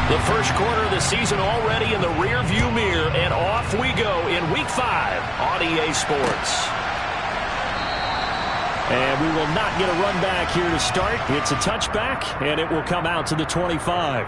The first quarter of the season already in the rearview mirror, and off we go in Week 5 on EA Sports. And we will not get a run back here to start. It's a touchback, and it will come out to the 25.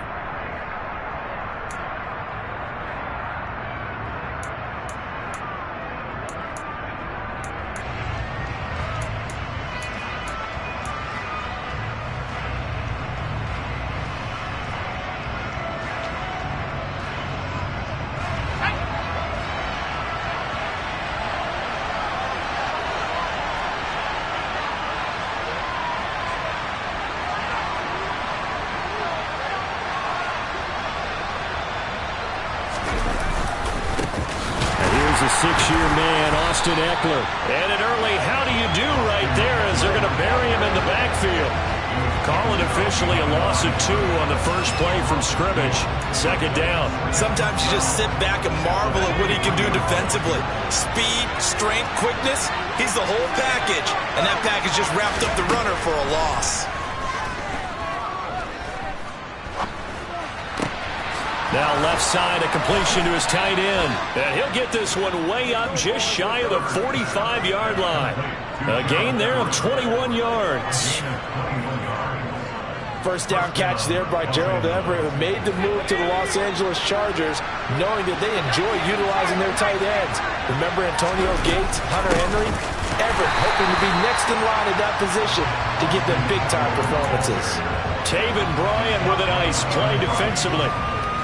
A six-year man, Austin Eckler. And an early how do you do right there as they're going to bury him in the backfield. Call it officially a loss of 2 on the first play from scrimmage. Second down. Sometimes you just sit back and marvel at what he can do defensively. Speed, strength, quickness, he's the whole package. And that package just wrapped up the runner for a loss. Now left side, a completion to his tight end. And he'll get this one way up just shy of the 45-yard line. A gain there of 21 yards. First down catch there by Gerald Everett, who made the move to the Los Angeles Chargers, knowing that they enjoy utilizing their tight ends. Remember Antonio Gates, Hunter Henry? Everett hoping to be next in line at that position to give them big-time performances. Taven Bryan with a nice play defensively.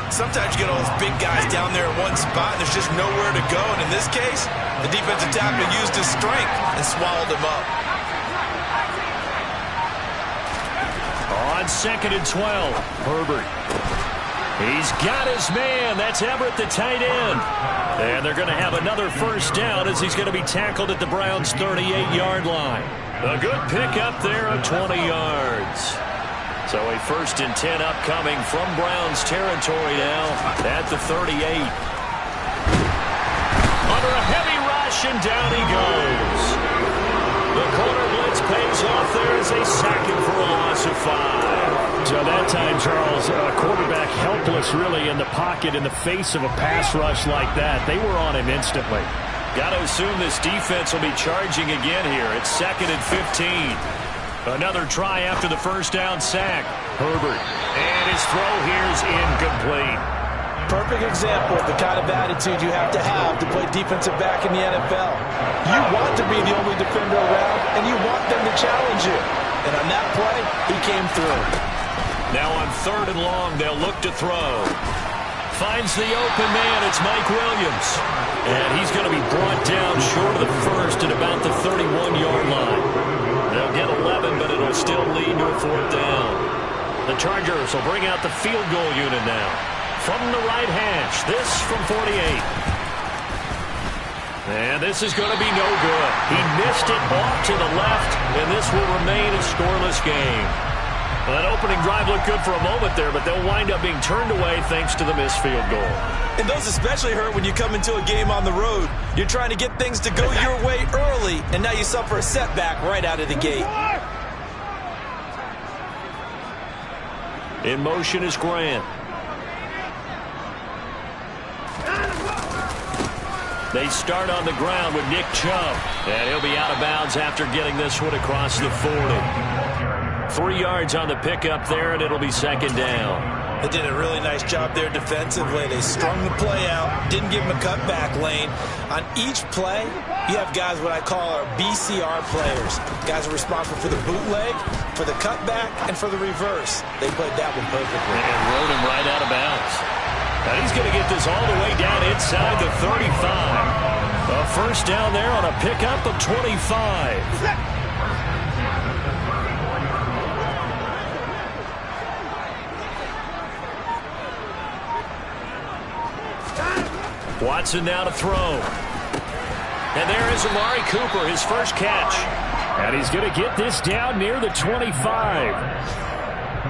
Sometimes you get all those big guys down there in one spot, and there's just nowhere to go. And in this case, the defensive tackle used his strength and swallowed him up. On 2nd and 12, Herbert. He's got his man. That's Everett, the tight end. And they're going to have another first down as he's going to be tackled at the Browns' 38-yard line. A good pickup there of 20 yards. So a 1st and 10 upcoming from Browns territory now at the 38. Under a heavy rush, and down he goes. The corner blitz pays off there as they sack him for a loss of 5. So that time, Charles, quarterback helpless really in the pocket in the face of a pass rush like that. They were on him instantly. Got to assume this defense will be charging again here. It's 2nd and 15. Another try after the first down sack. Herbert. And his throw here is incomplete. Perfect example of the kind of attitude you have to play defensive back in the NFL. You want to be the only defender around, and you want them to challenge you. And on that play, he came through. Now on 3rd and long, they'll look to throw. Finds the open man. It's Mike Williams. And he's going to be brought down short of the first at about the 31-yard line. They'll get 11, but it'll still lead to a 4th down. The Chargers will bring out the field goal unit now. From the right hash, this from 48. And this is going to be no good. He missed it off to the left, and this will remain a scoreless game. Well, that opening drive looked good for a moment there, but they'll wind up being turned away thanks to the missed field goal. And those especially hurt when you come into a game on the road. You're trying to get things to go your way early, and now you suffer a setback right out of the gate. In motion is Grant. They start on the ground with Nick Chubb, and he'll be out of bounds after getting this one across the 40. 3 yards on the pickup there, and it'll be 2nd down. They did a really nice job there defensively. They strung the play out, didn't give him a cutback lane. On each play, you have guys what I call our BCR players. Guys are responsible for the bootleg, for the cutback, and for the reverse. They played that one perfectly. And rode him right out of bounds. Now he's going to get this all the way down inside the 35. A first down there on a pickup of 25. Watson now to throw. And there is Amari Cooper, his first catch. And he's going to get this down near the 25.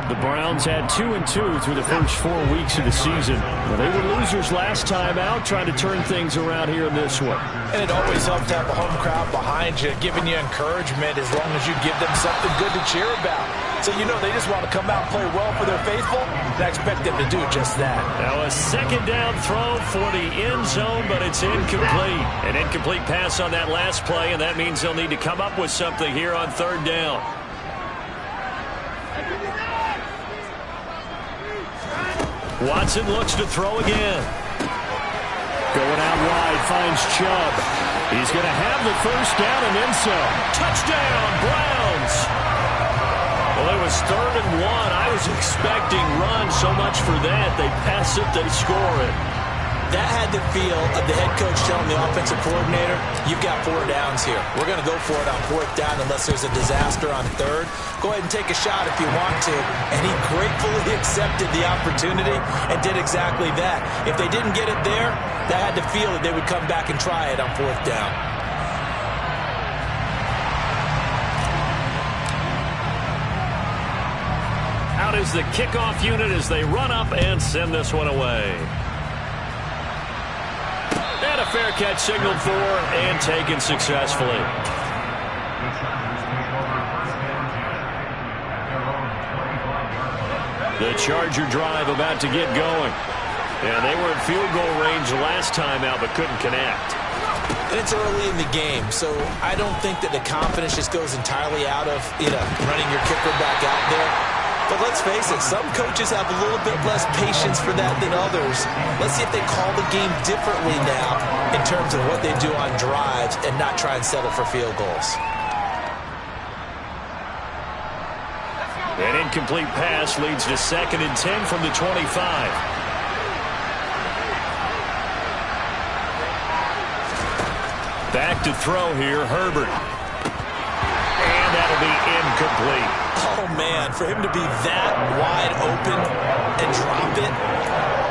The Browns had 2-2 through the first 4 weeks of the season. Well, they were losers last time out, trying to turn things around here in this one. And it always helps to have a home crowd behind you, giving you encouragement as long as you give them something good to cheer about. So you know they just want to come out and play well for their faithful, and I expect them to do just that. Now a second down throw for the end zone, but it's incomplete. An incomplete pass on that last play, and that means they'll need to come up with something here on third down. Watson looks to throw again. Going out wide, finds Chubb. He's going to have the first down and then some. Touchdown, Browns! Well, it was 3rd and 1. I was expecting run so much for that. They pass it, they score it. That had the feel of the head coach telling the offensive coordinator, you've got 4 downs here. We're going to go for it on 4th down unless there's a disaster on 3rd. Go ahead and take a shot if you want to. And he gratefully accepted the opportunity and did exactly that. If they didn't get it there, that had the feel that they would come back and try it on 4th down. Out is the kickoff unit as they run up and send this one away. And a fair catch signaled for and taken successfully. The Charger drive about to get going. Yeah, they were in field goal range last time out but couldn't connect. And it's early in the game, so I don't think that the confidence just goes entirely out of running your kicker back out there. But let's face it, some coaches have a little bit less patience for that than others. Let's see if they call the game differently now in terms of what they do on drives and not try and settle for field goals. An incomplete pass leads to 2nd and 10 from the 25. Back to throw here, Herbert. And that'll be incomplete. Oh, man, for him to be that wide open and drop it,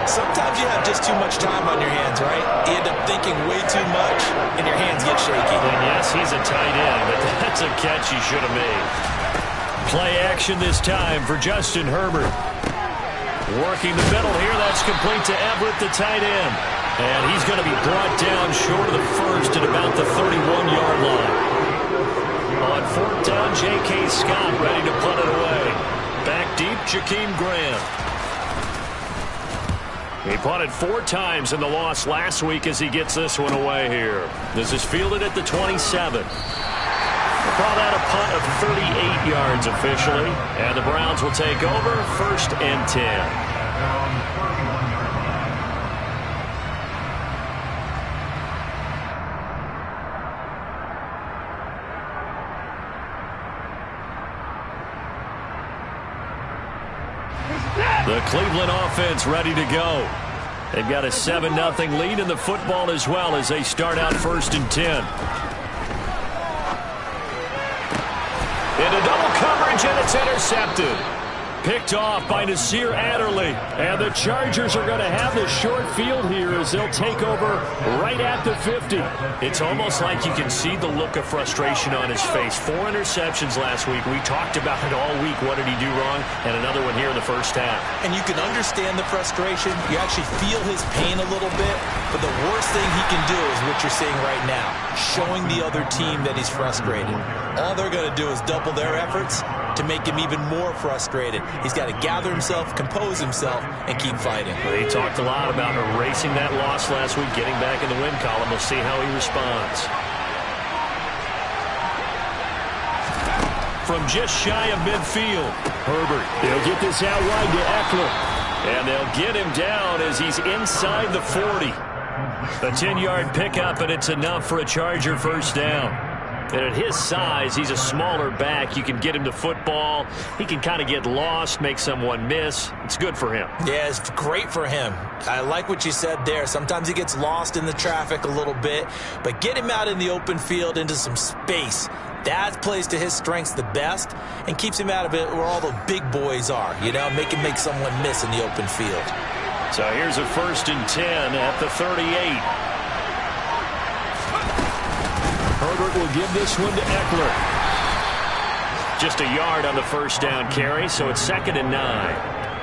sometimes you have just too much time on your hands, right? You end up thinking way too much, and your hands get shaky. And yes, he's a tight end, but that's a catch he should have made. Play action this time for Justin Herbert. Working the middle here, that's complete to Everett, the tight end. And he's going to be brought down short of the first at about the 31-yard line. On 4th down, J.K. Scott ready to punt it away. Back deep, Jakeem Graham. He punted 4 times in the loss last week as he gets this one away here. This is fielded at the 27. We'll call that a punt of 38 yards officially. And the Browns will take over 1st and 10. The Cleveland offense ready to go. They've got a 7-0 lead in the football as well as they start out 1st and 10. Into double coverage, and it's intercepted. Picked off by Nasir Adderley. And the Chargers are going to have the short field here as they'll take over right at the 50. It's almost like you can see the look of frustration on his face. 4 interceptions last week. We talked about it all week. What did he do wrong? And another one here in the first half. And you can understand the frustration. You actually feel his pain a little bit. But the worst thing he can do is what you're seeing right now, showing the other team that he's frustrated. All they're going to do is double their efforts to make him even more frustrated. He's got to gather himself, compose himself, and keep fighting. They talked a lot about erasing that loss last week, getting back in the win column. We'll see how he responds. From just shy of midfield, Herbert. They'll get this out wide to Eckler. And they'll get him down as he's inside the 40. A 10-yard pickup, and it's enough for a Charger first down. And at his size, he's a smaller back. You can get him the football. He can kind of get lost, make someone miss. It's good for him. Yeah, it's great for him. I like what you said there. Sometimes he gets lost in the traffic a little bit, but get him out in the open field into some space. That plays to his strengths the best and keeps him out of it where all the big boys are. You know, make him make someone miss in the open field. So here's a 1st and 10 at the 38. Herbert will give this one to Eckler. Just a yard on the first down carry, so it's 2nd and 9.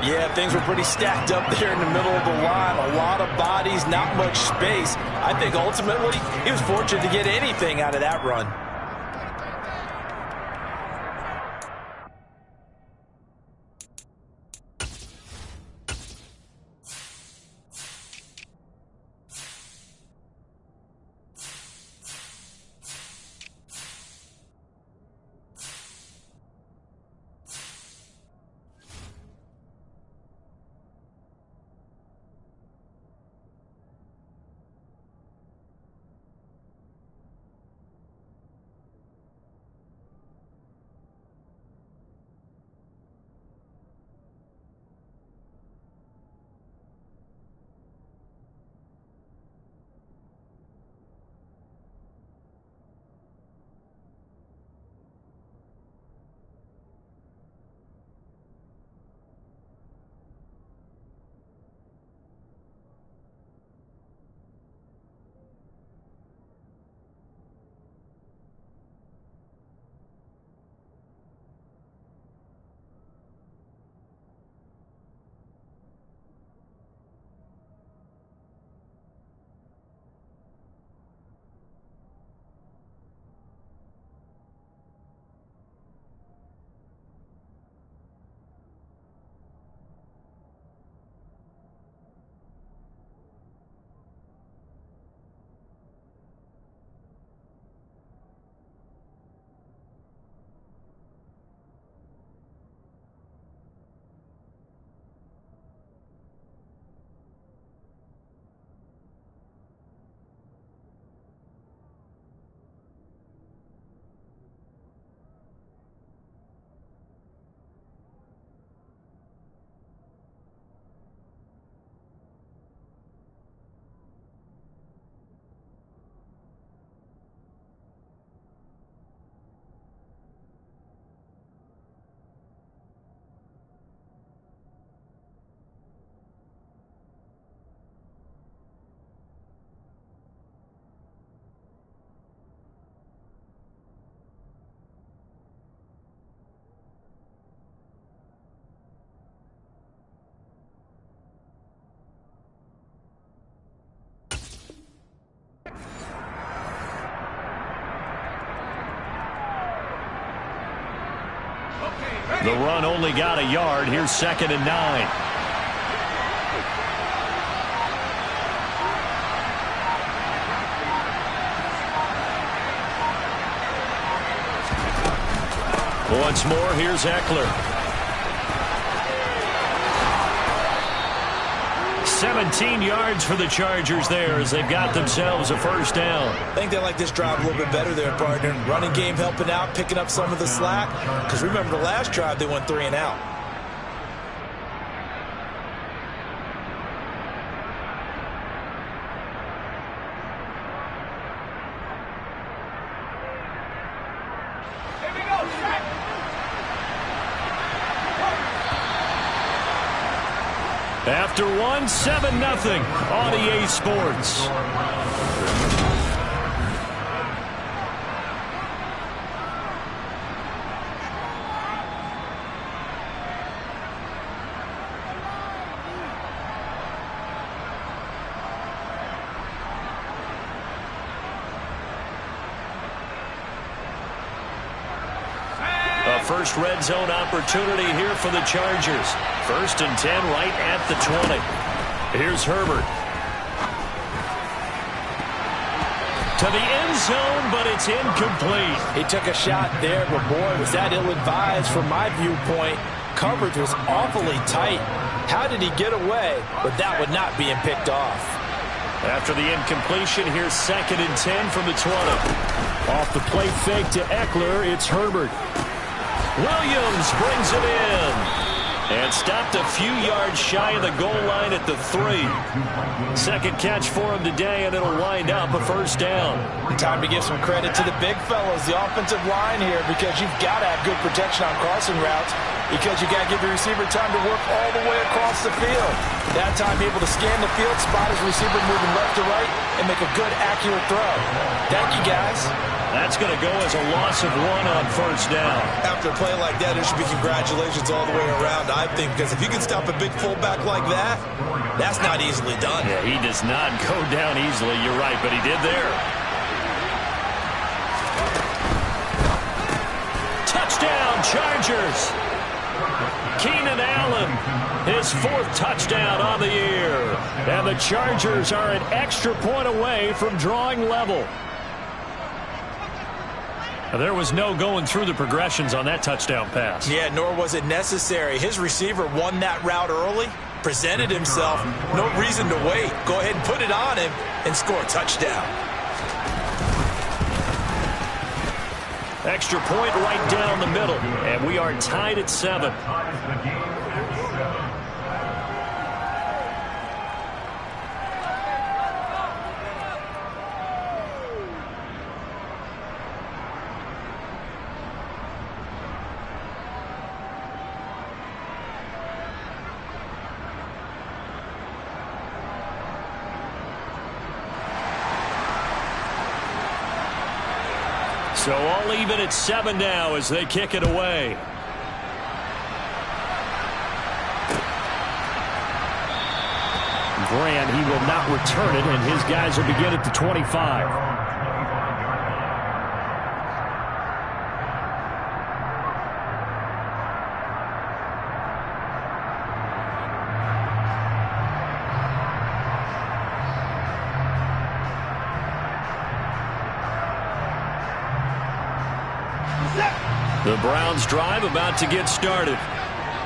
Yeah, things were pretty stacked up there in the middle of the line. A lot of bodies, not much space. I think ultimately he was fortunate to get anything out of that run. The run only got a yard. Here's 2nd and 9. Once more, here's Eckler. 17 yards for the Chargers there as they've got themselves a first down. I think they like this drive a little bit better there, partner. Running game helping out, picking up some of the slack. Because remember the last drive, they went 3 and out. After one, 7-0 on EA Sports. First red zone opportunity here for the Chargers. 1st and 10 right at the 20. Here's Herbert. To the end zone, but it's incomplete. He took a shot there, but boy, was that ill-advised from my viewpoint. Coverage was awfully tight. How did he get away? But that would not being picked off. After the incompletion, here's 2nd and 10 from the 20. Off the play fake to Eckler, it's Herbert. Williams brings it in. And stopped a few yards shy of the goal line at the 3. Second catch for him today, and it'll wind up a first down. Time to give some credit to the big fellas, the offensive line here, because you've got to have good protection on crossing routes, because you got to give the receiver time to work all the way across the field. That time, able to scan the field, spot his receiver moving left to right, and make a good, accurate throw. Thank you, guys. That's going to go as a loss of 1 on first down. After a play like that, there should be congratulations all the way around, I think, because if you can stop a big fullback like that, that's not easily done. Yeah, he does not go down easily. You're right, but he did there. Touchdown, Chargers. Keenan Allen, his 4th touchdown on the year. And the Chargers are an extra point away from drawing level. There was no going through the progressions on that touchdown pass. Yeah, nor was it necessary. His receiver won that route early, presented himself, no reason to wait. Go ahead and put it on him and score a touchdown. Extra point right down the middle, and we are tied at 7. So all even at 7 now as they kick it away. Grant, he will not return it, and his guys will begin at the 25. The Browns drive about to get started.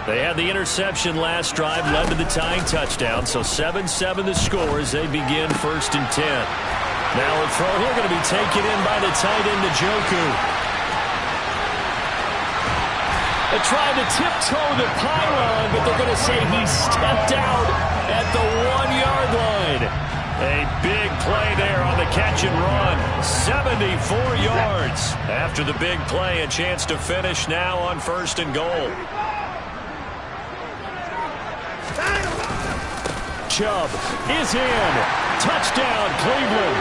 They had the interception last drive, led to the tying touchdown, so 7-7 the score as they begin 1st and 10. Now a throw here going to be taken in by the tight end, Njoku. They tried to tiptoe the pylon, but they're going to say he stepped out at the 1-yard line. A big play there on the catch and run. 74 yards. After the big play, a chance to finish now on 1st and goal. Chubb is in. Touchdown, Cleveland.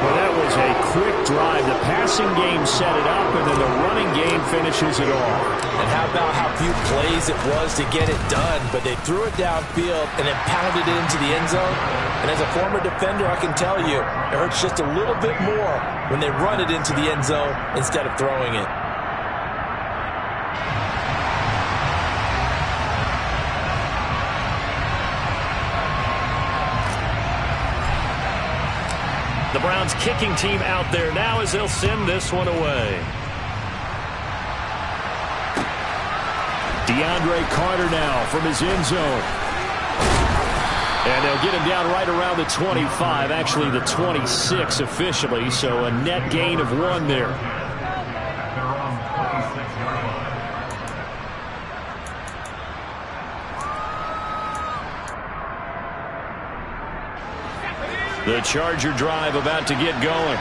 Well, that was a quick drive. The passing game set it up, and then the running game finishes it off. And how about how few plays it was to get it done, but they threw it downfield and then pounded it into the end zone. And as a former defender, I can tell you, it hurts just a little bit more when they run it into the end zone instead of throwing it. the Browns kicking team out there now as they'll send this one away. DeAndre Carter now from his end zone. And they'll get him down right around the 25, actually the 26 officially, so a net gain of 1 there. The Charger drive about to get going.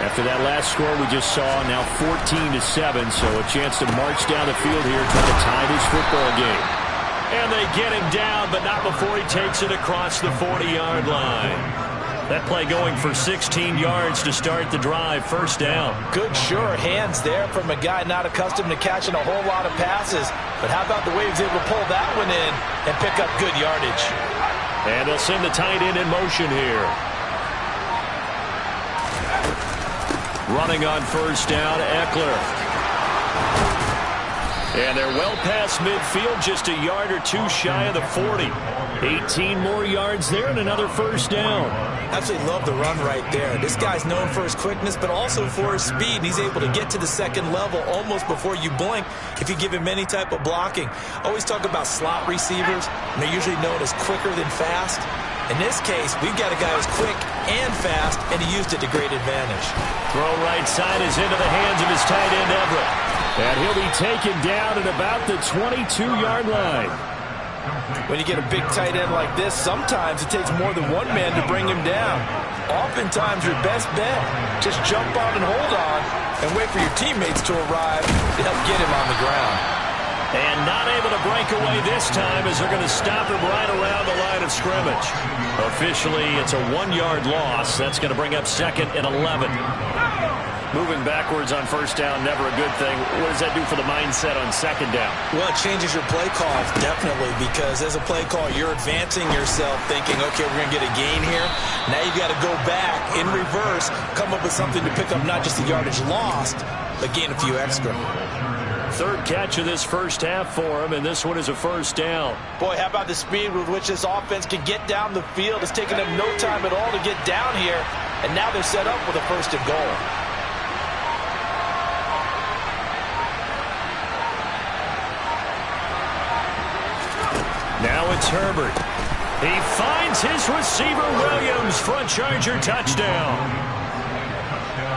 After that last score we just saw, now 14-7, so a chance to march down the field here trying to tie this football game. And they get him down, but not before he takes it across the 40-yard line. That play going for 16 yards to start the drive, first down. Good, sure hands there from a guy not accustomed to catching a whole lot of passes. But how about the way he was able to pull that one in and pick up good yardage? And they'll send the tight end in motion here. Running on first down, Eckler. And they're well past midfield, just a yard or two shy of the 40. 18 more yards there and another first down. Absolutely love the run right there. This guy's known for his quickness, but also for his speed. He's able to get to the second level almost before you blink if you give him any type of blocking. Always talk about slot receivers, and they're usually known as quicker than fast. In this case, we've got a guy who's quick and fast, and he used it to great advantage. Throw right side is into the hands of his tight end, Everett. And he'll be taken down at about the 22-yard line. When you get a big tight end like this, sometimes it takes more than one man to bring him down. Oftentimes, your best bet, just jump on and hold on and wait for your teammates to arrive to help get him on the ground. And not able to break away this time as they're going to stop him right around the line of scrimmage. Officially, it's a 1-yard loss. That's going to bring up second and 11. Moving backwards on first down, never a good thing. What does that do for the mindset on second down? Well, it changes your play calls, definitely, because as a play call, you're advancing yourself thinking, okay, we're going to get a gain here. Now you've got to go back in reverse, come up with something to pick up not just the yardage lost, but gain a few extra. Third catch of this first half for him, and this one is a first down. Boy, how about the speed with which this offense can get down the field? It's taken them no time at all to get down here, and now they're set up with a first and goal. Now it's Herbert. He finds his receiver, Williams, for a Charger touchdown.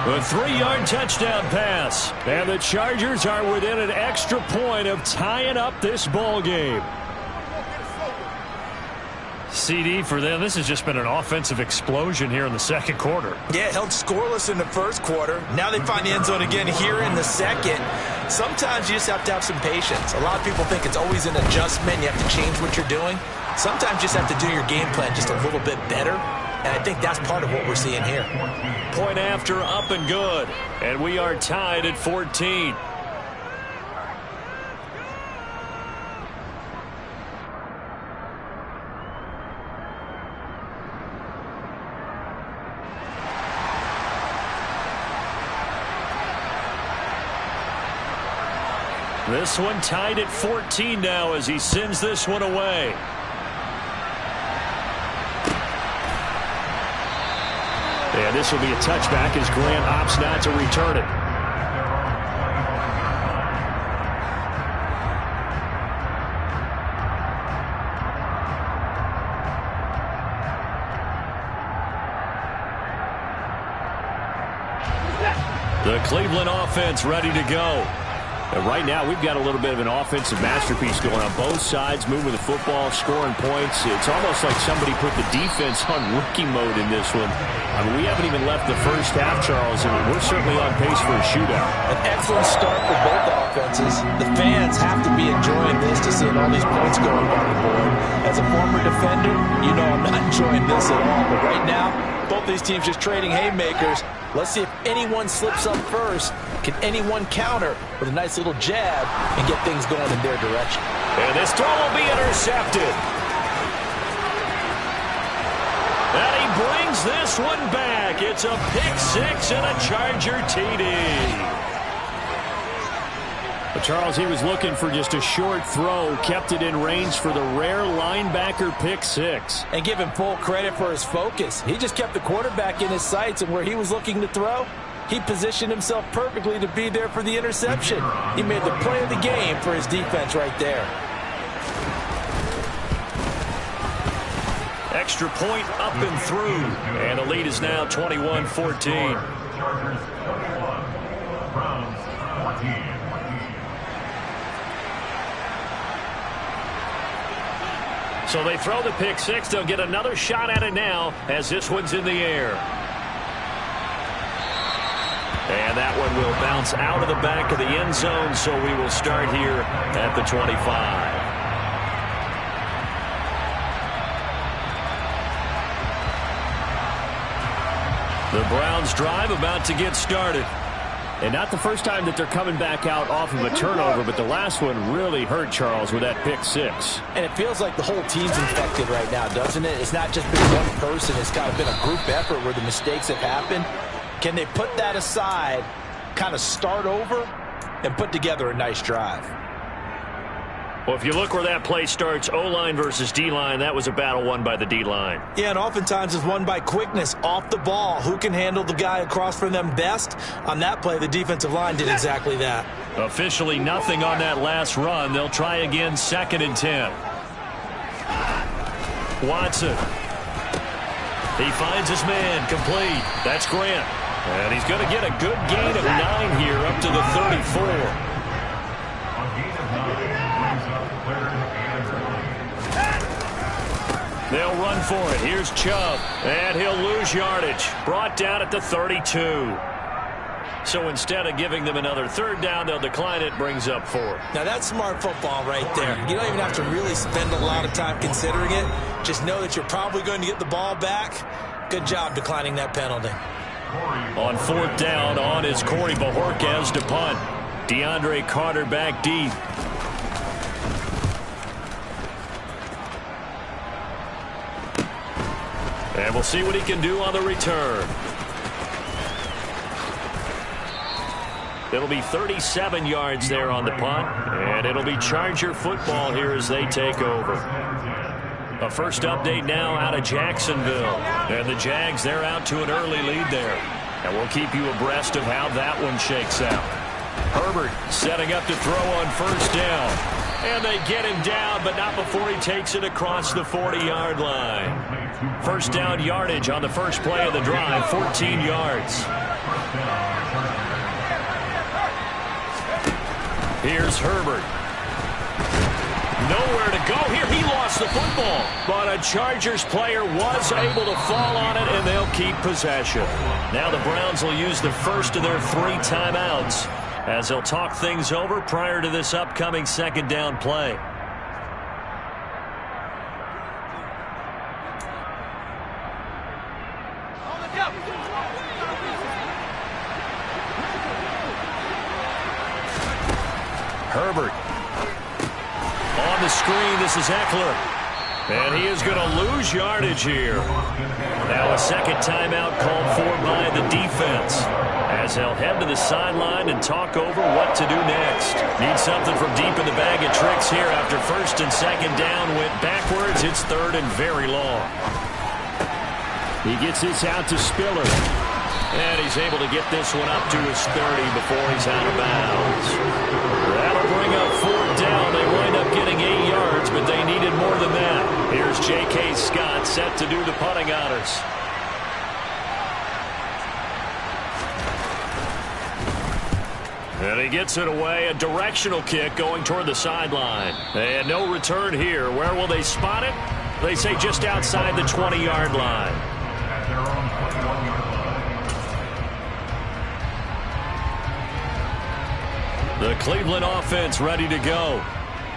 A 3-yard touchdown pass. And the Chargers are within an extra point of tying up this ball game. CD for them, this has just been an offensive explosion here in the second quarter. Yeah, held scoreless in the first quarter. Now they find the end zone again here in the second. Sometimes you just have to have some patience. A lot of people think it's always an adjustment. You have to change what you're doing. Sometimes you just have to do your game plan just a little bit better. And I think that's part of what we're seeing here. Point after, up and good. And we are tied at 14. This one tied at 14 now as he sends this one away. And this will be a touchback as Grant opts not to return it. The Cleveland offense ready to go. And right now, we've got a little bit of an offensive masterpiece going on both sides, moving the football, scoring points. It's almost like somebody put the defense on rookie mode in this one. I mean, we haven't even left the first half, Charles, and we're certainly on pace for a shootout. An excellent start for both offenses. The fans have to be enjoying this to see all these points going on the board. As a former defender, you know I'm not enjoying this at all. But right now, both these teams just trading haymakers. Let's see if anyone slips up first. Can anyone counter with a nice little jab and get things going in their direction? And this throw will be intercepted. And he brings this one back. It's a pick six and a Charger TD. But Charles, he was looking for just a short throw, kept it in range for the rare linebacker pick six. And give him full credit for his focus. He just kept the quarterback in his sights, and where he was looking to throw, he positioned himself perfectly to be there for the interception. He made the play of the game for his defense right there. Extra point up and through. And the lead is now 21-14. So they throw the pick six. They'll get another shot at it now as this one's in the air. And that one will bounce out of the back of the end zone, so we will start here at the 25. The Browns drive about to get started. And not the first time that they're coming back out off of a turnover, but the last one really hurt, Charles, with that pick six. And it feels like the whole team's infected right now, doesn't it? It's not just been one person. It's kind of been a group effort where the mistakes have happened. Can they put that aside, kind of start over, and put together a nice drive? Well, if you look where that play starts, O-line versus D-line, that was a battle won by the D-line. Yeah, and oftentimes it's won by quickness off the ball. Who can handle the guy across from them best? On that play, the defensive line did exactly that. Officially nothing on that last run. They'll try again, 2nd and 10. Watson. He finds his man, complete. That's Grant. And he's going to get a good gain of 9 here up to the 34. They'll run for it. Here's Chubb. And he'll lose yardage. Brought down at the 32. So instead of giving them another 3rd down, they'll decline it. Brings up 4. Now that's smart football right there. You don't even have to really spend a lot of time considering it. Just know that you're probably going to get the ball back. Good job declining that penalty. On 4th down, on is Corey Bajorquez to punt. DeAndre Carter back deep. And we'll see what he can do on the return. It'll be 37 yards there on the punt. And it'll be Charger football here as they take over. A first update now out of Jacksonville. And the Jags, they're out to an early lead there. And we'll keep you abreast of how that one shakes out. Herbert setting up to throw on 1st down. And they get him down, but not before he takes it across the 40-yard line. 1st down yardage on the first play of the drive, 14 yards. Here's Herbert. Nowhere to go here. He lost the football. But a Chargers player was able to fall on it, and they'll keep possession. Now the Browns will use the first of their 3 timeouts as they'll talk things over prior to this upcoming 2nd down play. Herbert. On the screen, this is Eckler. And he is going to lose yardage here. Now a 2nd timeout called for by the defense, as they'll head to the sideline and talk over what to do next. Need something from deep in the bag of tricks here after 1st and 2nd down. Went backwards. It's 3rd and very long. He gets this out to Spiller. And he's able to get this one up to his 30 before he's out of bounds. That'll bring up 4th down. They wind up getting 8 yards, but they needed more than that. Here's J.K. Scott set to do the punting honors. And he gets it away. A directional kick going toward the sideline. And no return here. Where will they spot it? They say just outside the 20-yard line. The Cleveland offense ready to go.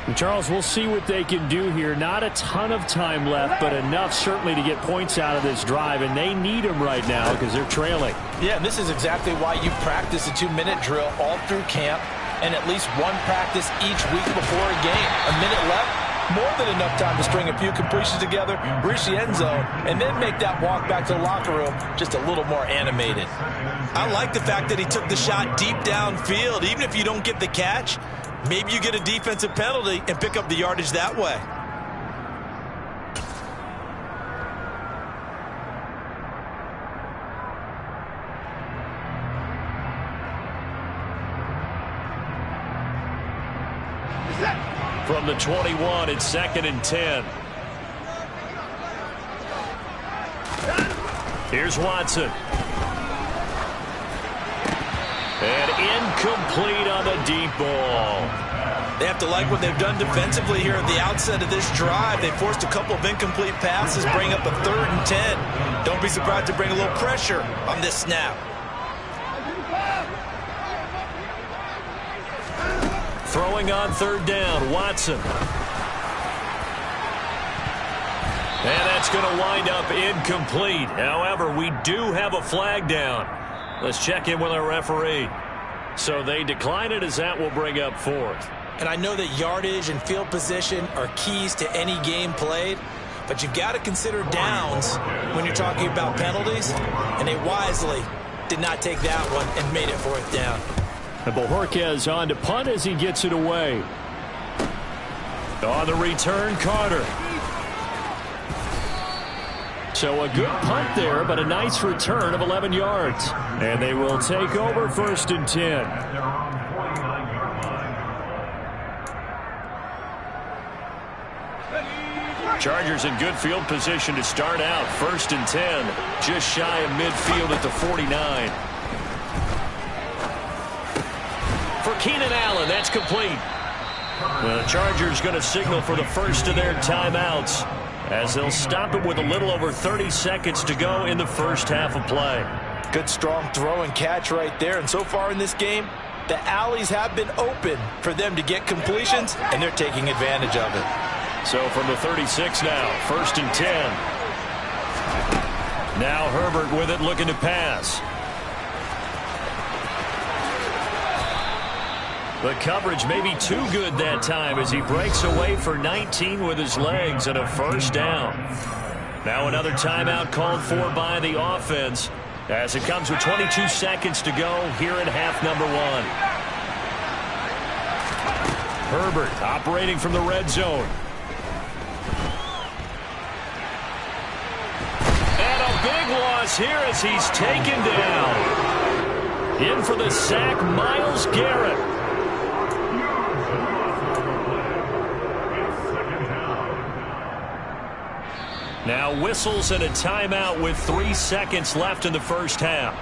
And Charles, we'll see what they can do here. Not a ton of time left, but enough certainly to get points out of this drive, and they need them right now because they're trailing. Yeah, and this is exactly why you practice a 2-minute drill all through camp and at least one practice each week before a game. A minute left, more than enough time to string a few completions together, reach the end zone, and then make that walk back to the locker room just a little more animated. I like the fact that he took the shot deep downfield. Even if you don't get the catch, Maybe you get a defensive penalty and pick up the yardage that way. From the 21, it's 2nd and 10. Here's Watson. And incomplete on the deep ball. They have to like what they've done defensively here at the outset of this drive. They forced a couple of incomplete passes, bring up a 3rd and 10. Don't be surprised to bring a little pressure on this snap. Throwing on 3rd down, Watson. And that's going to wind up incomplete. However, we do have a flag down. Let's check in with our referee. So they decline it, as that will bring up 4th. And I know that yardage and field position are keys to any game played, but you've got to consider downs when you're talking about penalties, and they wisely did not take that one and made it 4th down. And Bojorquez on to punt as he gets it away. On the return, Carter. So a good punt there, but a nice return of 11 yards. And they will take over 1st and 10. Chargers in good field position to start out. 1st and 10, just shy of midfield at the 49. For Keenan Allen, that's complete. The Chargers going to signal for the first of their timeouts, as they'll stop it with a little over 30 seconds to go in the first half of play. Good strong throw and catch right there. And so far in this game, the alleys have been open for them to get completions, and they're taking advantage of it. So from the 36 now, 1st and 10. Now Herbert with it, looking to pass. The coverage may be too good that time as he breaks away for 19 with his legs and a 1st down. Now another timeout called for by the offense as it comes with 22 seconds to go here in half number 1. Herbert operating from the red zone. And a big loss here as he's taken down. In for the sack, Myles Garrett. Now whistles and a timeout with 3 seconds left in the first half.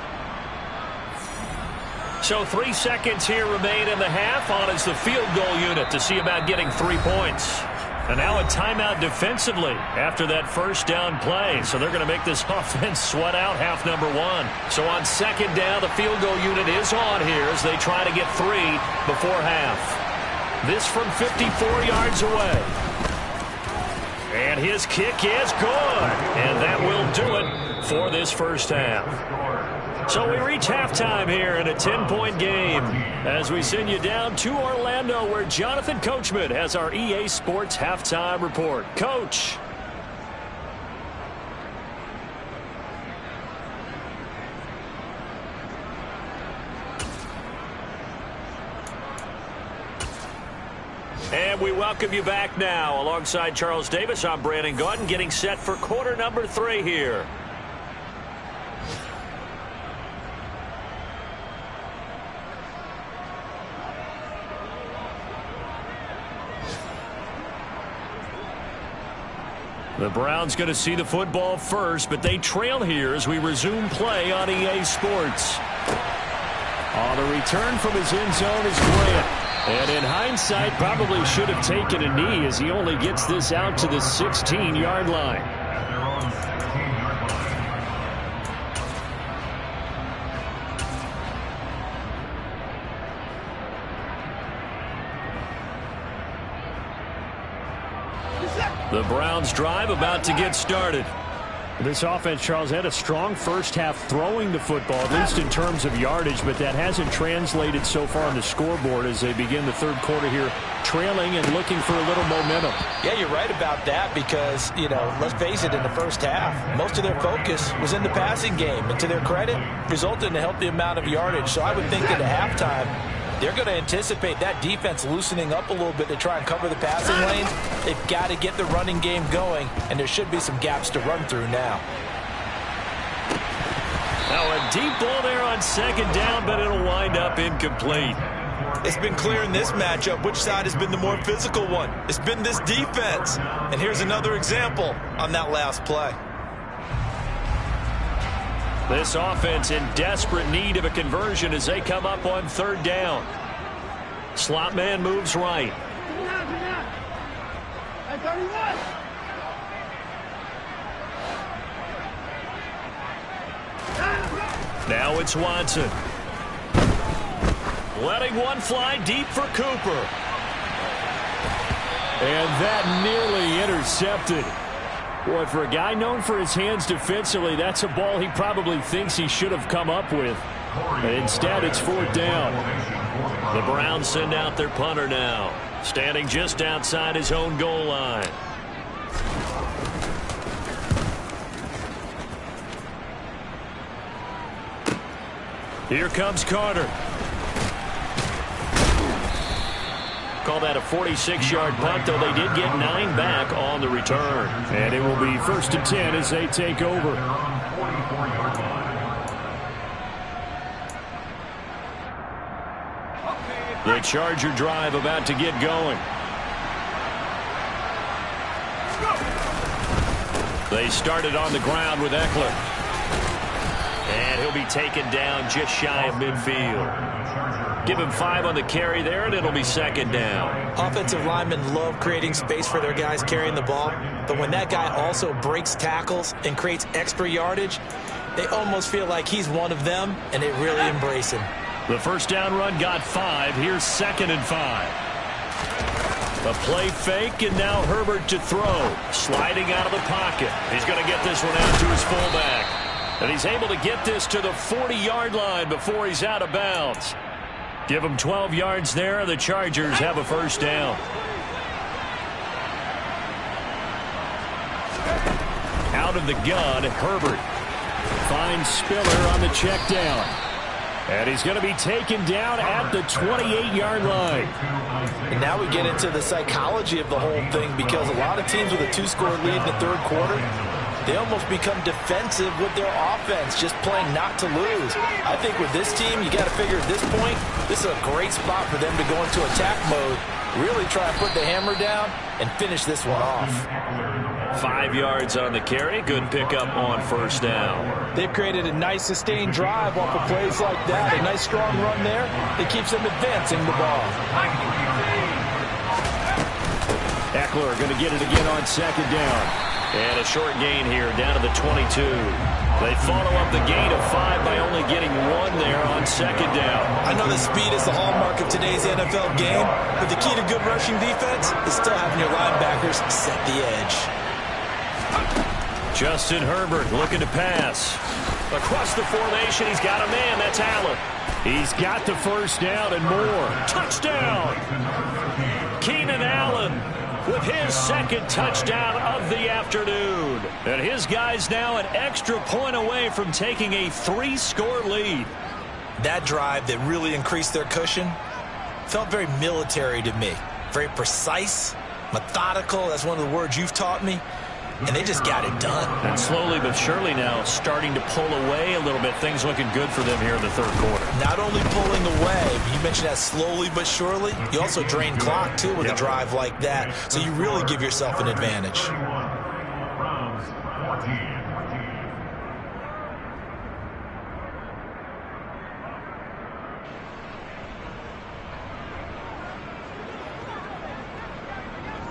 So 3 seconds here remain in the half. On is the field goal unit to see about getting 3 points. And now a timeout defensively after that 1st down play. So they're going to make this offense sweat out half number 1. So on 2nd down, the field goal unit is on here as they try to get 3 before half. This from 54 yards away. And his kick is good. And that will do it for this first half. So we reach halftime here in a 10-point game as we send you down to Orlando, where Jonathan Coachman has our EA Sports halftime report. Coach. And we welcome you back now. Alongside Charles Davis, I'm Brandon Gaudin, getting set for quarter number 3 here. The Browns going to see the football first, but they trail here as we resume play on EA Sports. On the return from his end zone is Grant. And in hindsight, probably should have taken a knee as he only gets this out to the 16-yard line. The Browns drive about to get started. This offense, Charles, had a strong first half throwing the football, at least in terms of yardage, but that hasn't translated so far on the scoreboard as they begin the third quarter here, trailing and looking for a little momentum. Yeah, you're right about that because, you know, let's face it, in the first half, most of their focus was in the passing game, and to their credit, resulted in a healthy amount of yardage. So I would think that at halftime, They're going to anticipate that defense loosening up a little bit to try and cover the passing lanes. They've got to get the running game going, and there should be some gaps to run through now. Now a deep ball there on second down, but it'll wind up incomplete. It's been clear in this matchup which side has been the more physical one. It's been this defense. And here's another example on that last play. This offense in desperate need of a conversion as they come up on third down. Slot man moves right. Now it's Watson. Letting one fly deep for Cooper. And that nearly intercepted. Boy, for a guy known for his hands defensively, that's a ball he probably thinks he should have come up with. But instead, it's fourth down. The Browns send out their punter now, standing just outside his own goal line. Here comes Carter. Call that a 46-yard punt, though they did get 9 back on the return. And it will be 1st and 10 as they take over. The Charger drive about to get going. They started on the ground with Eckler. And he'll be taken down just shy of midfield. Give him 5 on the carry there, and it'll be second down. Offensive linemen love creating space for their guys carrying the ball, but when that guy also breaks tackles and creates extra yardage, they almost feel like he's one of them, and they really embrace him. The first down run got 5. Here's 2nd and 5. A play fake, and now Herbert to throw. Sliding out of the pocket. He's going to get this one out to his fullback. And he's able to get this to the 40-yard line before he's out of bounds. Give him 12 yards there. The Chargers have a first down. Out of the gun, Herbert finds Spiller on the check down. And he's going to be taken down at the 28-yard line. And now we get into the psychology of the whole thing, because a lot of teams with a 2-score lead in the third quarter, they almost become defensive with their offense, just playing not to lose. I think with this team, you got to figure at this point, this is a great spot for them to go into attack mode, really try and put the hammer down and finish this one off. 5 yards on the carry. Good pickup on first down. They've created a nice sustained drive off of plays like that. A nice strong run there that keeps them advancing the ball. Eckler going to get it again on second down. And a short gain here down to the 22. They follow up the gain of 5 by only getting 1 there on second down. I know that speed is the hallmark of today's NFL game, but the key to good rushing defense is still having your linebackers set the edge. Justin Herbert looking to pass. Across the formation, he's got a man. That's Allen. He's got the first down and more. Touchdown! Keenan Allen with his second touchdown of the afternoon. And his guys now an extra point away from taking a 3-score lead. That drive that really increased their cushion felt very military to me. Very precise, methodical. That's one of the words you've taught me. And they just got it done. And slowly but surely now starting to pull away a little bit. Things looking good for them here in the third quarter. Not only pulling away, you mentioned that slowly but surely. You also drain clock, too, with a drive like that. So you really give yourself an advantage.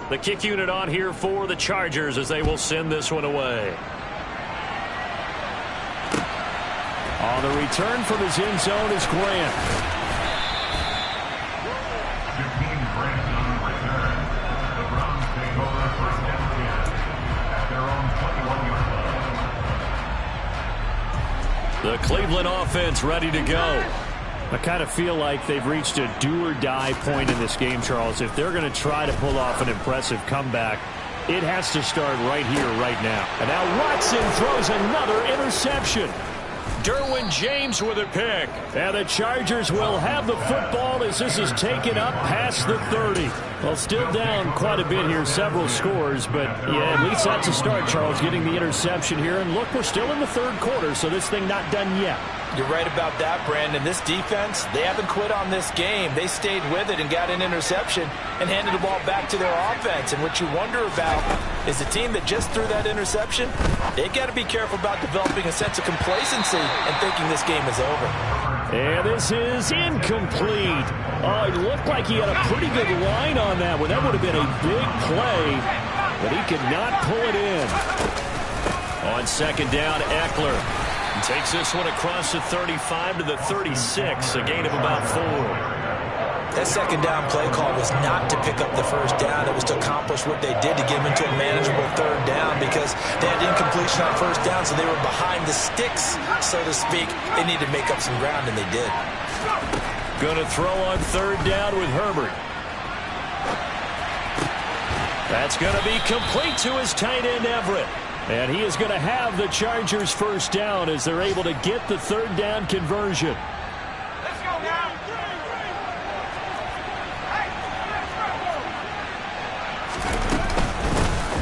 The kick unit on here for the Chargers as they will send this one away. On the return from his end zone is Grant. The Cleveland offense ready to go. I kind of feel like they've reached a do-or-die point in this game, Charles. If they're going to try to pull off an impressive comeback, it has to start right here, right now. And now Watson throws another interception. Derwin James with a pick. And the Chargers will have the football as this is taken up past the 30. Well, still down quite a bit here, several scores, but yeah, at least that's a start, Charles, getting the interception here. And look, we're still in the third quarter, so this thing not done yet. You're right about that, Brandon. This defense, they haven't quit on this game. They stayed with it and got an interception and handed the ball back to their offense. And what you wonder about is the team that just threw that interception, they've got to be careful about developing a sense of complacency and thinking this game is over. And this is incomplete. Oh, it looked like he had a pretty good line on that one. That would have been a big play, but he could not pull it in. On second down, Eckler takes this one across the 35 to the 36, a gain of about 4. That second down play call was not to pick up the first down. It was to accomplish what they did to get them into a manageable third down because they had incompletion on first down, so they were behind the sticks, so to speak. They needed to make up some ground, and they did. Going to throw on third down with Herbert. That's going to be complete to his tight end, Everett. And he is going to have the Chargers first down as they're able to get the third down conversion. Let's go now.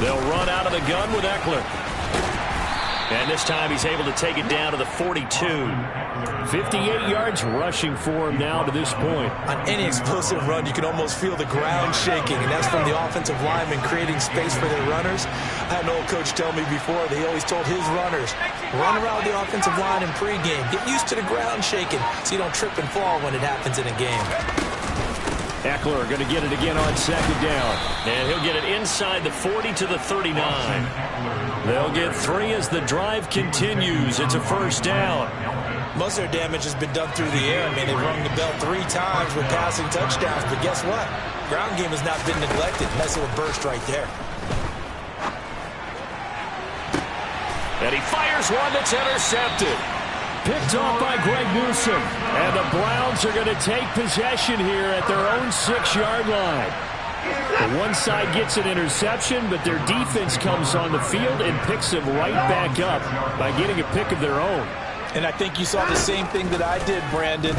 They'll run out of the gun with Eckler. And this time he's able to take it down to the 42. 58 yards rushing for him now to this point. On any explosive run, you can almost feel the ground shaking, and that's from the offensive linemen creating space for their runners. I had an old coach tell me before that he always told his runners, run around the offensive line in pregame. Get used to the ground shaking so you don't trip and fall when it happens in a game. Eckler going to get it again on second down. And he'll get it inside the 40 to the 39. They'll get 3 as the drive continues. It's a first down. Most of their damage has been done through the air. I mean, they've rung the bell 3 times with passing touchdowns. But guess what? Ground game has not been neglected. Nice little burst right there. And he fires one that's intercepted. Picked off by Greg Newsom. And the Browns are going to take possession here at their own 6-yard line. The one side gets an interception, but their defense comes on the field and picks them right back up by getting a pick of their own. And I think you saw the same thing that I did, Brandon.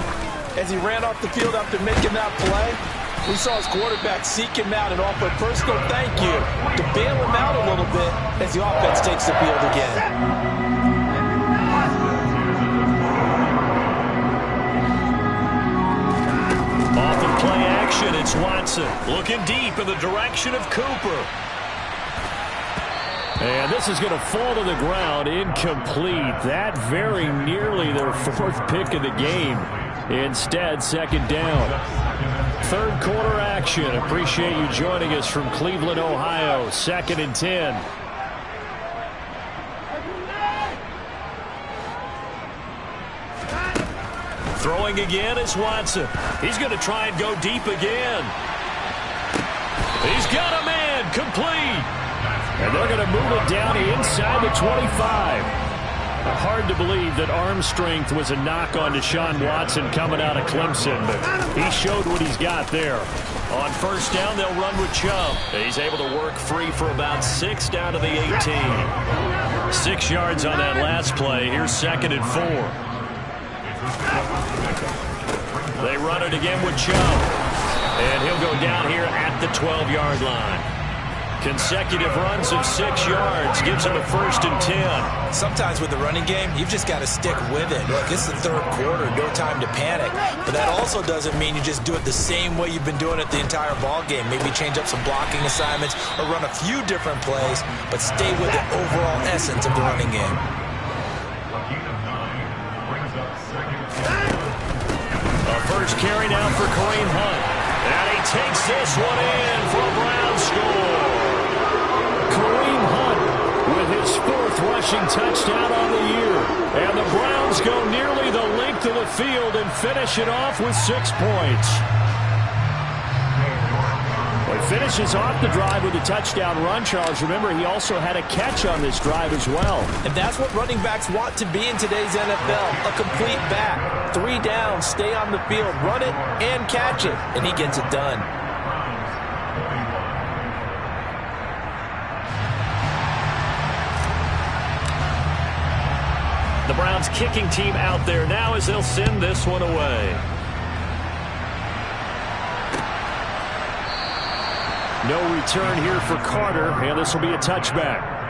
As he ran off the field after making that play, we saw his quarterback seek him out and offer a personal thank you to bail him out a little bit as the offense takes the field again. Off of play action, it's Watson looking deep in the direction of Cooper. And this is going to fall to the ground, incomplete. That very nearly their 4th pick of the game. Instead, second down. Third quarter action. Appreciate you joining us from Cleveland, Ohio. 2nd and 10. Throwing again is Watson. He's going to try and go deep again. He's got a man, complete. And they're going to move it down inside the 25. Hard to believe that arm strength was a knock on Deshaun Watson coming out of Clemson, but he showed what he's got there. On first down, they'll run with Chubb. He's able to work free for about 6 down to the 18. 6 yards on that last play. Here's 2nd and 4. They run it again with Chubb. And he'll go down here at the 12-yard line. Consecutive runs of 6 yards gives him a 1st and 10. Sometimes with the running game, you've just got to stick with it. Look, it's the third quarter, no time to panic. But that also doesn't mean you just do it the same way you've been doing it the entire ball game. Maybe change up some blocking assignments or run a few different plays, but stay with the overall essence of the running game. A first carry now for Kareem Hunt. And he takes this one in for a Brown score. Kareem Hunt with his 4th rushing touchdown on the year. And the Browns go nearly the length of the field and finish it off with 6 points. Well, he finishes off the drive with a touchdown run, Charles. Remember, he also had a catch on this drive as well. And that's what running backs want to be in today's NFL, a complete back. 3 downs, stay on the field, run it, and catch it. And he gets it done. The Browns kicking team out there now as they'll send this one away. No return here for Carter, and this will be a touchback.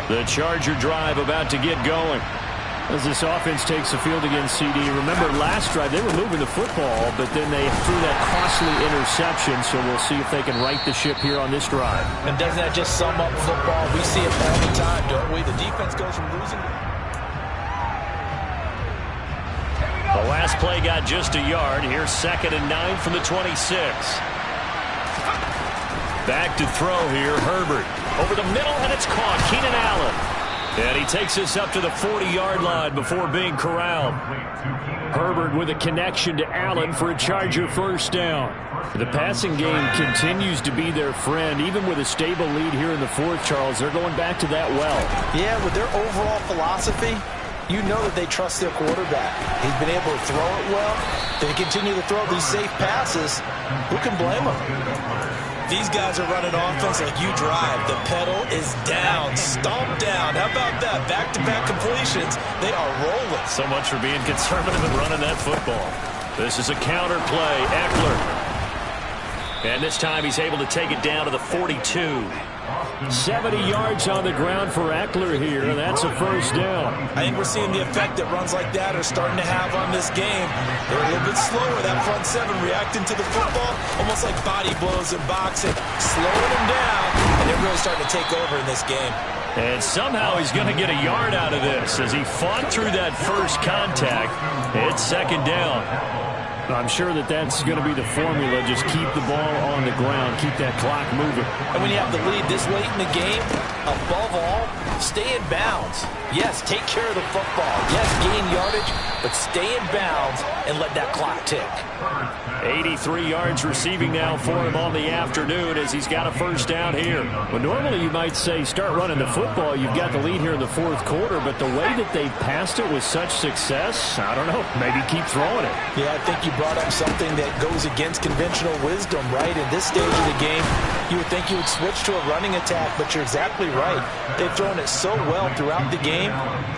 The Charger drive about to get going. As this offense takes the field against CD. Remember, last drive, they were moving the football, but then they threw that costly interception, so we'll see if they can right the ship here on this drive. And doesn't that just sum up football? We see it all the time, don't we? The defense goes from losing. The last play got just a yard. Here's 2nd and 9 from the 26. Back to throw here, Herbert. Over the middle, and it's caught. Keenan Allen. And he takes us up to the 40-yard line before being corralled. Herbert with a connection to Allen for a Charger first down. The passing game continues to be their friend. Even with a stable lead here in the fourth, Charles, they're going back to that well. Yeah, with their overall philosophy, you know that they trust their quarterback. He's been able to throw it well. They continue to throw these safe passes. Who can blame them? These guys are running offense like you drive. The pedal is down, stomped down. How about that? Back-to-back completions. They are rolling. So much for being conservative and running that football. This is a counter play. Eckler. And this time he's able to take it down to the 42. 70 yards on the ground for Eckler here, and that's a first down. I think we're seeing the effect that runs like that are starting to have on this game. They're a little bit slower, that front seven reacting to the football, almost like body blows in boxing, slowing them down, and they're really starting to take over in this game. And somehow he's going to get a yard out of this as he fought through that first contact. It's 2nd down. I'm sure that that's going to be the formula. Just keep the ball on the ground. Keep that clock moving. And when you have the lead this late in the game, above all, stay in bounds. Yes, take care of the football. Yes, gain yardage, but stay in bounds and let that clock tick. 83 yards receiving now for him on the afternoon as he's got a first down here. Well, normally you might say start running the football. You've got the lead here in the fourth quarter, but the way that they passed it with such success, I don't know, maybe keep throwing it. Yeah, I think you brought up something that goes against conventional wisdom, right? In this stage of the game, you would think you would switch to a running attack, but you're exactly right. They've thrown it so well throughout the game,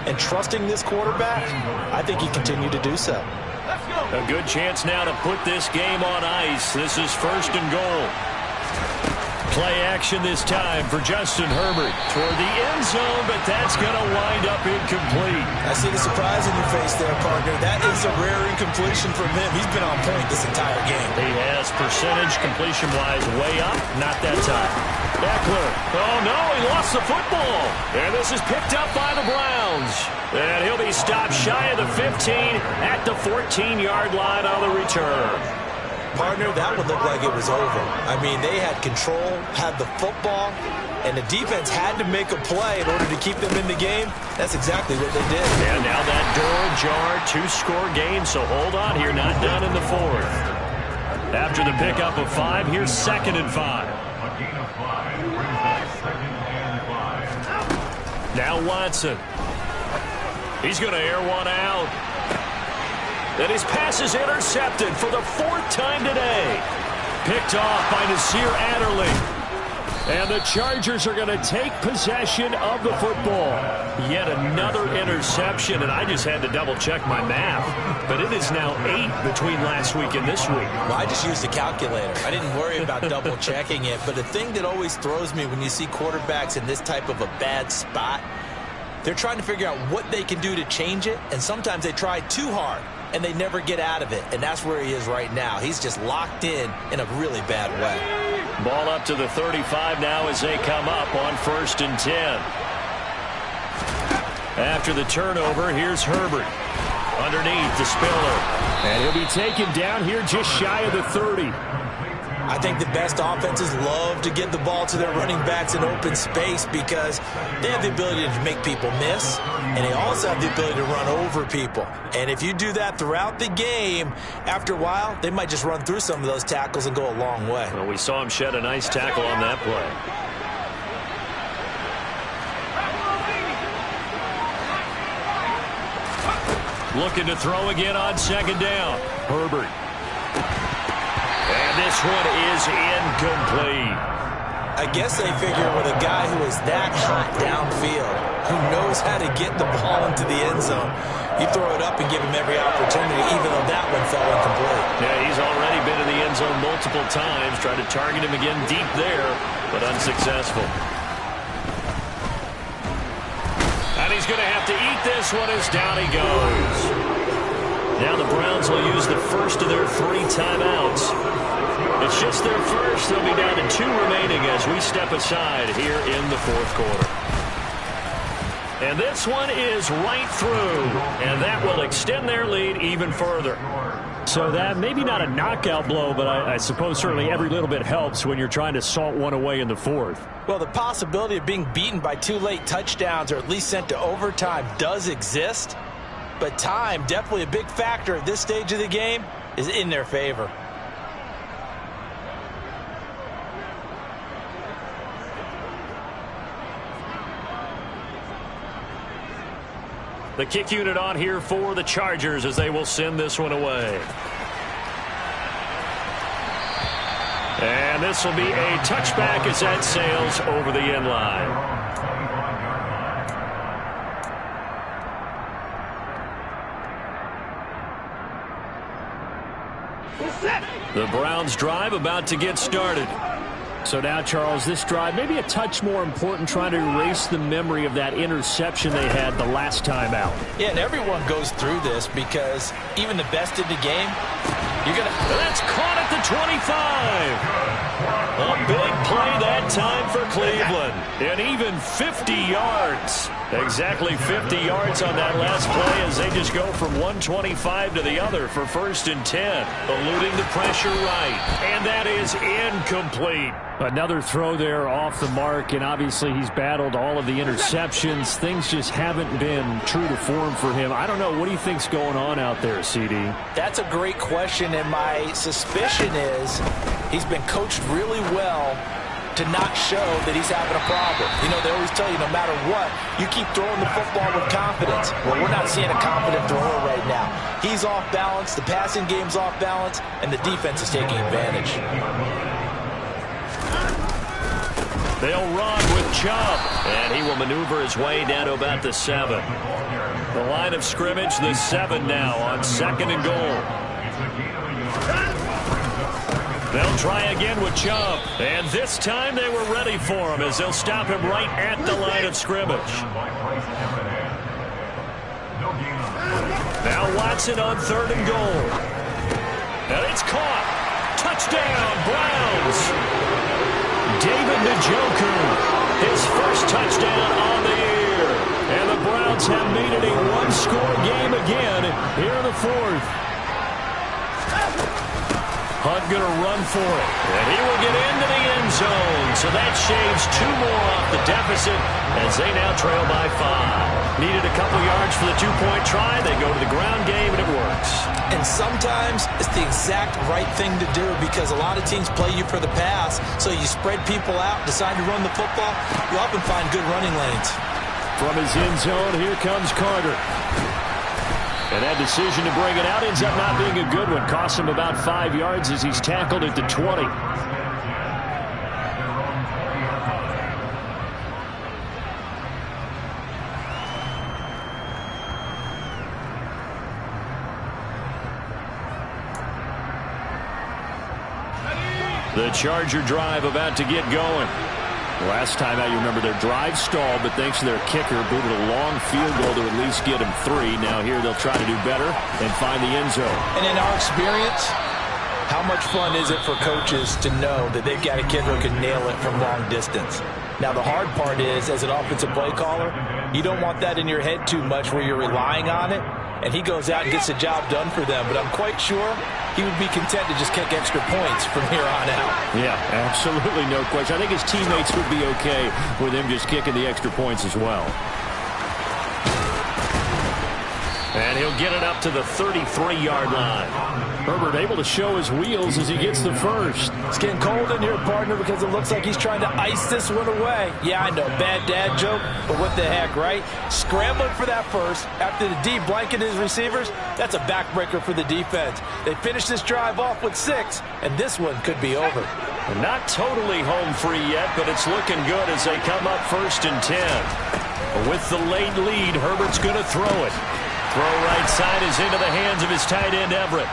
and trusting this quarterback, I think you continue to do so. A good chance now to put this game on ice. This is 1st and goal. Play action this time for Justin Herbert toward the end zone, but that's going to wind up incomplete. I see the surprise in your face there, partner. That is a rare incompletion from him. He's been on point this entire game. He has percentage completion-wise way up. Not that time. Eckler. Oh, no, he lost the football. And this is picked up by the Browns. And he'll be stopped shy of the 15 at the 14-yard line on the return. Partner, that would look like it was over. I mean, they had control, had the football, and the defense had to make a play in order to keep them in the game. That's exactly what they did. And now that door ajar, 2-score game, so hold on here, not done in the fourth. After the pickup of 5, here's 2nd and 5. Now Watson. He's going to air one out. And his pass is intercepted for the 4th time today. Picked off by Nasir Adderley. And the Chargers are going to take possession of the football. Yet another interception, and I just had to double-check my math. But it is now 8 between last week and this week. Well, I just used a calculator. I didn't worry about double-checking it. But the thing that always throws me when you see quarterbacks in this type of a bad spot, they're trying to figure out what they can do to change it, and sometimes they try too hard, and they never get out of it, and that's where he is right now. He's just locked in a really bad way. Ball up to the 35 now as they come up on 1st and 10. After the turnover, here's Herbert. Underneath the Spiller. And he'll be taken down here just shy of the 30. I think the best offenses love to get the ball to their running backs in open space because they have the ability to make people miss, and they also have the ability to run over people. And if you do that throughout the game, after a while, they might just run through some of those tackles and go a long way. Well, we saw him shed a nice tackle on that play. Looking to throw again on 2nd down. Herbert. And this one is incomplete. I guess they figure with a guy who is that hot downfield, who knows how to get the ball into the end zone, you throw it up and give him every opportunity, even though that one fell incomplete. Yeah, he's already been in the end zone multiple times, tried to target him again deep there, but unsuccessful. And he's going to have to eat this one as down he goes. Now the Browns will use the first of their 3 timeouts. It's just their first. They'll be down to 2 remaining as we step aside here in the 4th quarter. And this one is right through, and that will extend their lead even further. So that maybe not a knockout blow, but I suppose certainly every little bit helps when you're trying to salt one away in the 4th. Well, the possibility of being beaten by 2 late touchdowns or at least sent to overtime does exist, but time, definitely a big factor at this stage of the game, is in their favor. The kick unit on here for the Chargers as they will send this one away. And this will be a touchback as that sails over the end line. The Browns drive about to get started. So now, Charles, this drive maybe a touch more important, trying to erase the memory of that interception they had the last time out. Yeah, and everyone goes through this because even the best in the game, you're going to... That's caught at the 25. A big play that time for Cleveland. And even 50 yards. Exactly 50 yards on that last play as they just go from 125 to the other for 1st and 10. Eluding the pressure right. And that is incomplete. Another throw there off the mark, and obviously he's battled all of the interceptions. Things just haven't been true to form for him. I don't know. What do you think's going on out there, CD? That's a great question, and my suspicion is he's been coached really well to not show that he's having a problem. You know, they always tell you no matter what, you keep throwing the football with confidence. Well, we're not seeing a confident thrower right now. He's off balance, the passing game's off balance, and the defense is taking advantage. They'll run with Chubb, and he will maneuver his way down to about the 7. The line of scrimmage, the 7 now on 2nd and goal. They'll try again with Chubb, and this time they were ready for him as they'll stop him right at the line of scrimmage. Now Watson on 3rd and goal. And it's caught. Touchdown, Browns. David Njoku, his first touchdown on the year. And the Browns have made it a 1-score game again here in the 4th. Hunt going to run for it. And he will get into the end zone. So that shaves 2 more off the deficit as they now trail by 5. Needed a couple yards for the 2-point try. They go to the ground game, and it works. And sometimes it's the exact right thing to do because a lot of teams play you for the pass. So you spread people out, decide to run the football. You often find good running lanes. From his end zone, here comes Carter. And that decision to bring it out ends up not being a good one. Costs him about 5 yards as he's tackled at the 20. The Charger drive about to get going. Last time out, you remember their drive stalled, but thanks to their kicker, booted a long field goal to at least get them 3. Now here they'll try to do better and find the end zone. And in our experience, how much fun is it for coaches to know that they've got a kid who can nail it from long distance? Now, the hard part is, as an offensive play caller, you don't want that in your head too much where you're relying on it, and he goes out and gets the job done for them. But I'm quite sure he would be content to just kick extra points from here on out. Yeah, absolutely, no question. I think his teammates would be okay with him just kicking the extra points as well. And he'll get it up to the 33-yard line. Herbert able to show his wheels as he gets the first. It's getting cold in here, partner, because it looks like he's trying to ice this one away. Yeah, I know, bad dad joke, but what the heck, right? Scrambling for that first after the D blanketed his receivers. That's a backbreaker for the defense. They finish this drive off with 6, and this one could be over. And not totally home free yet, but it's looking good as they come up 1st and 10. With the late lead, Herbert's going to throw it. Throw right side is into the hands of his tight end, Everett.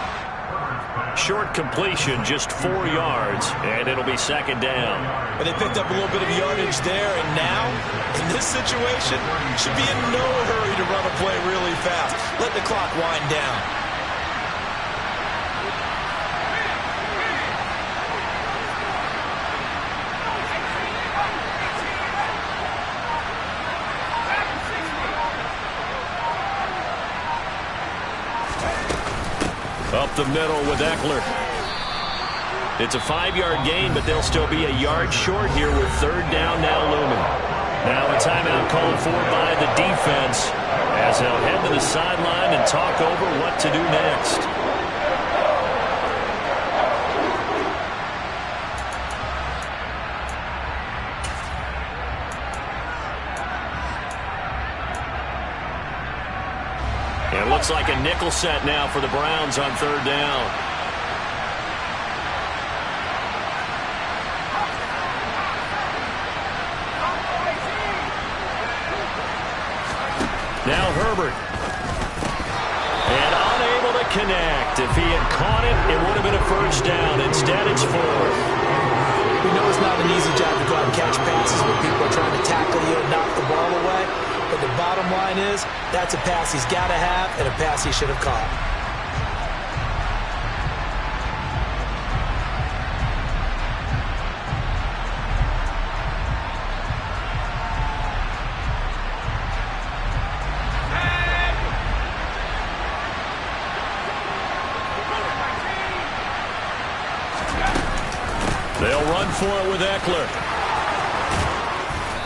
Short completion, just 4 yards, and it'll be 2nd down. And they picked up a little bit of yardage there, and now, in this situation, should be in no hurry to run a play really fast. Let the clock wind down. Up the middle with Eckler. It's a 5-yard gain, but they'll still be a yard short here with 3rd down now looming. Now a timeout called for by the defense as they'll head to the sideline and talk over what to do next. It looks like a nickel set now for the Browns on 3rd down. Now Herbert. And unable to connect. If he had caught it, it would have been a 1st down. Instead, it's 4th. We know it's not an easy job to go out and catch passes when people are trying to tackle you and knock the ball away. But the bottom line is, that's a pass he's got to have and a pass he should have caught. They'll run for it with Eckler.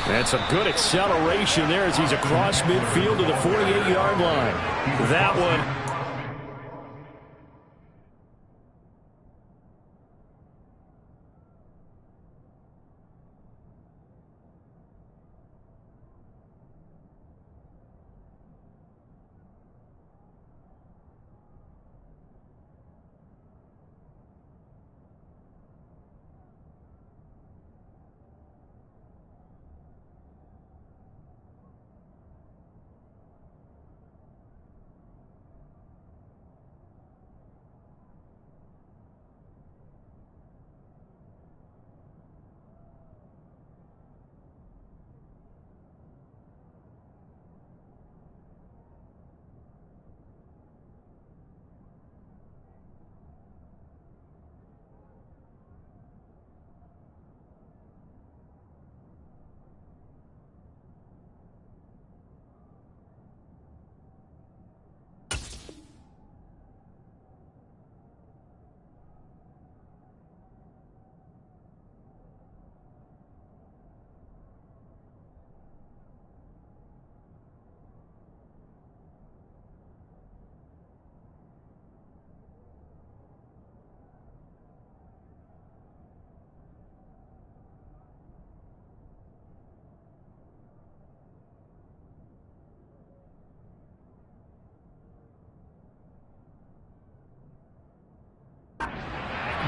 That's a good acceleration there as he's across midfield to the 48-yard line. That one.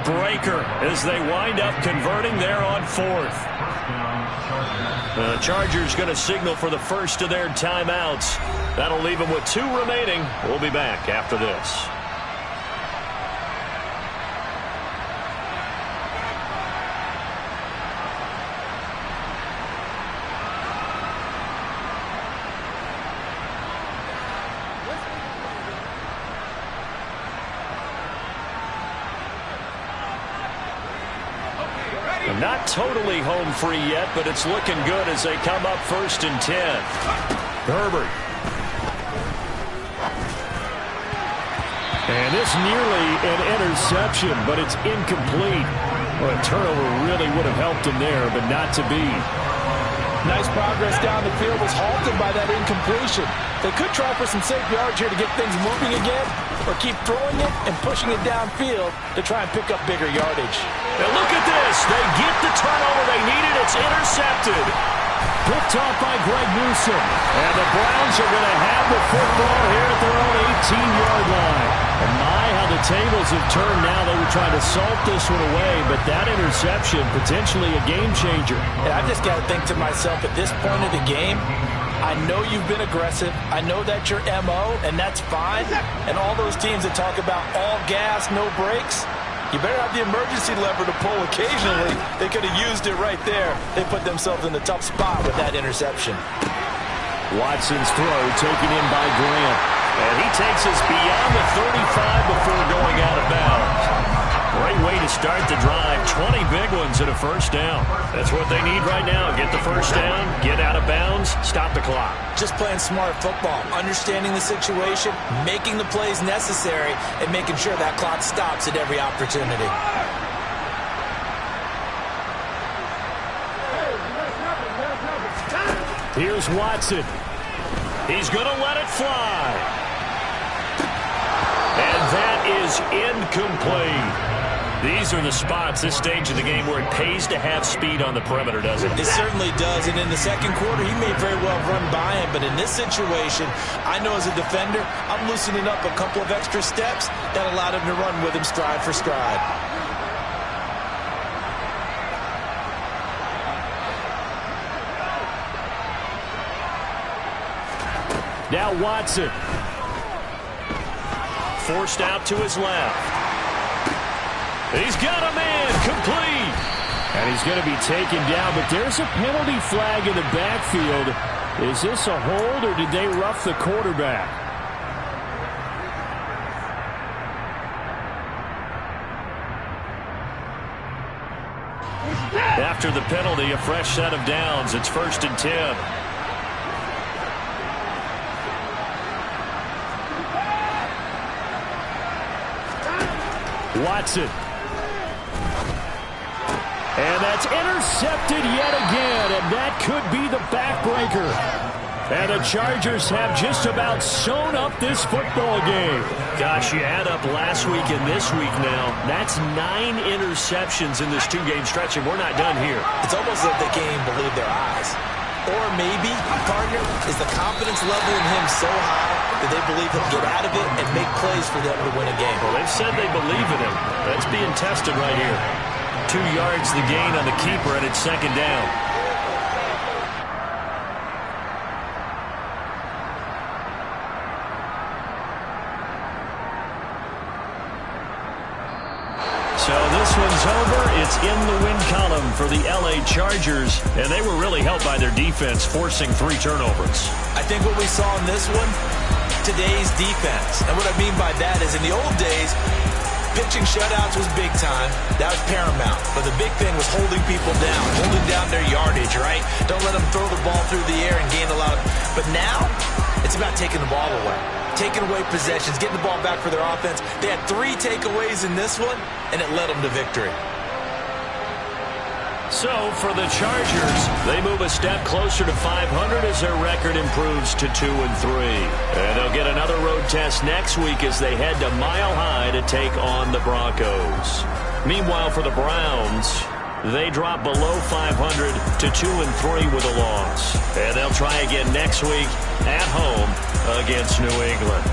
Breaker as they wind up converting there on 4th. The Chargers going to signal for the first of their timeouts. That'll leave them with 2 remaining. We'll be back after this. Not totally home free yet, but it's looking good as they come up 1st and 10. Herbert. And this nearly an interception, but it's incomplete. Well, a turnover really would have helped him there, but not to be. Nice progress down the field was halted by that incompletion. They could try for some safe yards here to get things moving again, or keep throwing it and pushing it downfield to try and pick up bigger yardage. And look at this. They get the turnover they needed. It's intercepted. Picked off by Greg Newsom. And the Browns are going to have the football here at their own 18-yard line. And my, how the tables have turned now. They were trying to salt this one away, but that interception, potentially a game changer. And I just got to think to myself, at this point of the game, I know you've been aggressive. I know that's your MO, and that's fine. And all those teams that talk about all gas, no brakes, you better have the emergency lever to pull occasionally. They could have used it right there. They put themselves in a tough spot with that interception. Watson's throw taken in by Grant. And he takes us beyond the 35 before going out of bounds. Great way to start the drive. 20 big ones and a first down. That's what they need right now. Get the first down, get out of bounds, stop the clock. Just playing smart football, understanding the situation, making the plays necessary, and making sure that clock stops at every opportunity. Here's Watson. He's going to let it fly. And that is incomplete. These are the spots, this stage of the game, where it pays to have speed on the perimeter, doesn't it? It certainly does, and in the second quarter, he may very well run by him, but in this situation, I know as a defender, I'm loosening up a couple of extra steps that allowed him to run with him stride for stride. Now Watson. Forced out to his left. He's got a man, complete. And he's going to be taken down, but there's a penalty flag in the backfield. Is this a hold, or did they rough the quarterback? After the penalty, a fresh set of downs. It's 1st and 10. Watson. And that's intercepted yet again, and that could be the backbreaker. And the Chargers have just about sewn up this football game. Gosh, you add up last week and this week now. That's 9 interceptions in this 2-game stretch, and we're not done here. It's almost like they can't even believe their eyes. Or maybe, partner, is the confidence level in him so high that they believe he'll get out of it and make plays for them to win a game. Well, they've said they believe in him. That's being tested right here. 2 yards the gain on the keeper, and it's 2nd down. So this one's over. It's in the win column for the LA Chargers, and they were really helped by their defense, forcing 3 turnovers. I think what we saw in this one, today's defense. And what I mean by that is in the old days, pitching shutouts was big time. That was paramount. But the big thing was holding people down, holding down their yardage, right? Don't let them throw the ball through the air and gain a lot of... But now, it's about taking the ball away. Taking away possessions, getting the ball back for their offense. They had 3 takeaways in this one, and it led them to victory. So, for the Chargers, they move a step closer to 500 as their record improves to 2-3. And they'll get another road test next week as they head to Mile High to take on the Broncos. Meanwhile, for the Browns, they drop below 500 to 2-3 with a loss. And they'll try again next week at home against New England.